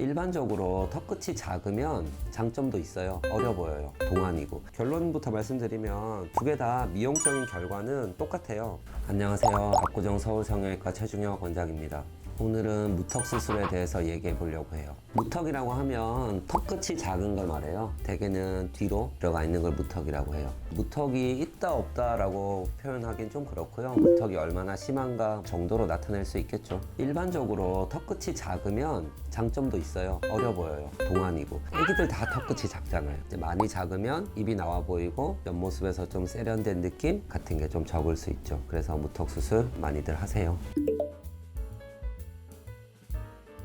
일반적으로 턱끝이 작으면 장점도 있어요. 어려 보여요. 동안이고. 결론부터 말씀드리면 두 개 다 미용적인 결과는 똑같아요. 안녕하세요. 압구정 서울성형외과 최중혁 원장입니다. 오늘은 무턱 수술에 대해서 얘기해 보려고 해요. 무턱이라고 하면 턱끝이 작은 걸 말해요. 대개는 뒤로 들어가 있는 걸 무턱이라고 해요. 무턱이 있다 없다 라고 표현하기는 좀 그렇고요. 무턱이 얼마나 심한가 정도로 나타낼 수 있겠죠. 일반적으로 턱끝이 작으면 장점도 있어요. 어려 보여요. 동안이고. 애기들 다 턱끝이 작잖아요. 많이 작으면 입이 나와 보이고 옆모습에서 좀 세련된 느낌 같은 게 좀 적을 수 있죠. 그래서 무턱 수술 많이들 하세요.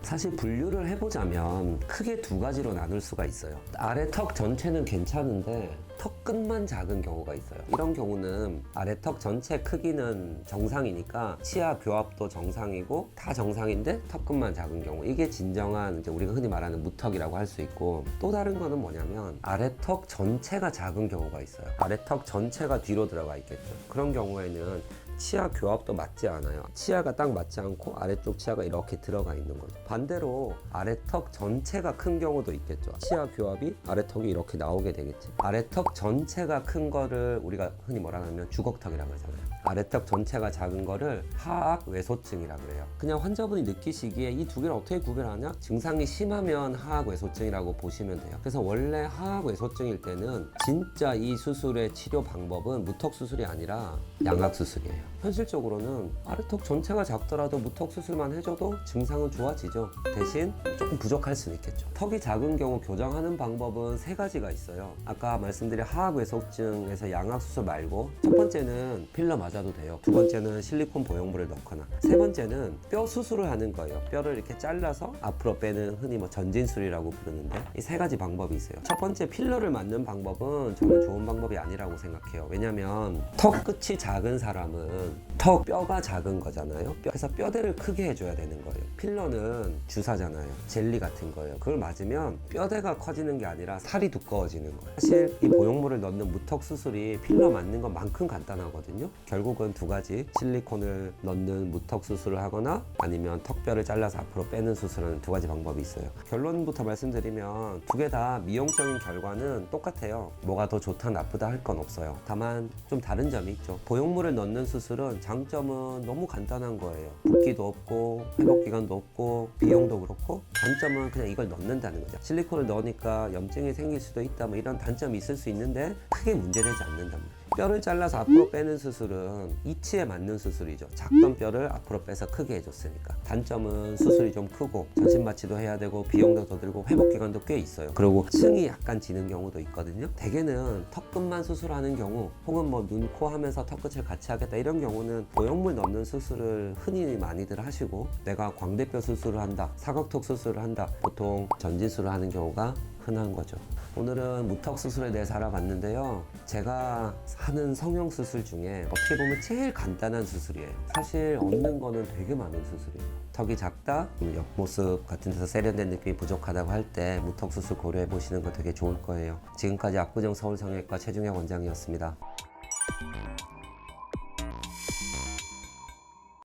사실 분류를 해보자면 크게 두 가지로 나눌 수가 있어요. 아래 턱 전체는 괜찮은데 턱 끝만 작은 경우가 있어요. 이런 경우는 아래 턱 전체 크기는 정상이니까 치아 교합도 정상이고 다 정상인데 턱 끝만 작은 경우, 이게 진정한 이제 우리가 흔히 말하는 무턱이라고 할 수 있고, 또 다른 거는 뭐냐면 아래 턱 전체가 작은 경우가 있어요. 아래 턱 전체가 뒤로 들어가 있겠죠. 그런 경우에는 치아 교합도 맞지 않아요. 치아가 딱 맞지 않고 아래쪽 치아가 이렇게 들어가 있는 거죠. 반대로 아래턱 전체가 큰 경우도 있겠죠. 치아 교합이 아래턱이 이렇게 나오게 되겠지. 아래턱 전체가 큰 거를 우리가 흔히 뭐라 하면 주걱턱이라고 하잖아요. 아래턱 전체가 작은 거를 하악 외소증이라고 그래요. 그냥 환자분이 느끼시기에 이 두 개를 어떻게 구별하냐? 증상이 심하면 하악 외소증이라고 보시면 돼요. 그래서 원래 하악 외소증일 때는 진짜 이 수술의 치료 방법은 무턱 수술이 아니라 양악 수술이에요. 현실적으로는 아래턱 전체가 작더라도 무턱 수술만 해줘도 증상은 좋아지죠. 대신 조금 부족할 수는 있겠죠. 턱이 작은 경우 교정하는 방법은 세 가지가 있어요. 아까 말씀드린 하악 외소증에서 양악 수술 말고, 첫 번째는 필러 맞아도 돼요. 두 번째는 실리콘 보형물을 넣거나, 세 번째는 뼈 수술을 하는 거예요. 뼈를 이렇게 잘라서 앞으로 빼는, 흔히 뭐 전진술이라고 부르는데, 이 세 가지 방법이 있어요. 첫 번째 필러를 맞는 방법은 저는 좋은 방법이 아니라고 생각해요. 왜냐면 턱 끝이 작은 사람은 턱 뼈가 작은 거잖아요. 그래서 뼈대를 크게 해줘야 되는 거예요. 필러는 주사잖아요. 젤리 같은 거예요. 그걸 맞으면 뼈대가 커지는 게 아니라 살이 두꺼워지는 거예요. 사실 이 보형물을 넣는 무턱 수술이 필러 맞는 것만큼 간단하거든요. 결국은 두 가지, 실리콘을 넣는 무턱 수술을 하거나 아니면 턱뼈를 잘라서 앞으로 빼는 수술은 두 가지 방법이 있어요. 결론부터 말씀드리면 두 개 다 미용적인 결과는 똑같아요. 뭐가 더 좋다 나쁘다 할 건 없어요. 다만 좀 다른 점이 있죠. 보형물을 넣는 수술은 장점은 너무 간단한 거예요. 붓기도 없고 회복 기간도 없고 비용도 그렇고, 단점은 그냥 이걸 넣는다는 거죠. 실리콘을 넣으니까 염증이 생길 수도 있다, 뭐 이런 단점이 있을 수 있는데 크게 문제되지 않는단 말이에요. 뼈를 잘라서 앞으로 빼는 수술은 이치에 맞는 수술이죠. 작던 뼈를 앞으로 빼서 크게 해줬으니까. 단점은 수술이 좀 크고 전신 마취도 해야 되고 비용도 더 들고 회복 기간도 꽤 있어요. 그리고 층이 약간 지는 경우도 있거든요. 대개는 턱끝만 수술하는 경우, 혹은 뭐 눈, 코 하면서 턱끝을 같이 하겠다 이런 경우는 보형물 넣는 수술을 흔히 많이들 하시고, 내가 광대뼈 수술을 한다, 사각턱 수술을 한다, 보통 전진술을 하는 경우가 흔한 거죠. 오늘은 무턱 수술에 대해서 알아봤는데요. 제가 하는 성형 수술 중에 어떻게 보면 제일 간단한 수술이에요. 사실 얻는 거는 되게 많은 수술이에요. 턱이 작다, 옆모습 같은 데서 세련된 느낌이 부족하다고 할 때 무턱 수술 고려해 보시는 거 되게 좋을 거예요. 지금까지 압구정 서울성형외과 최중혁 원장이었습니다.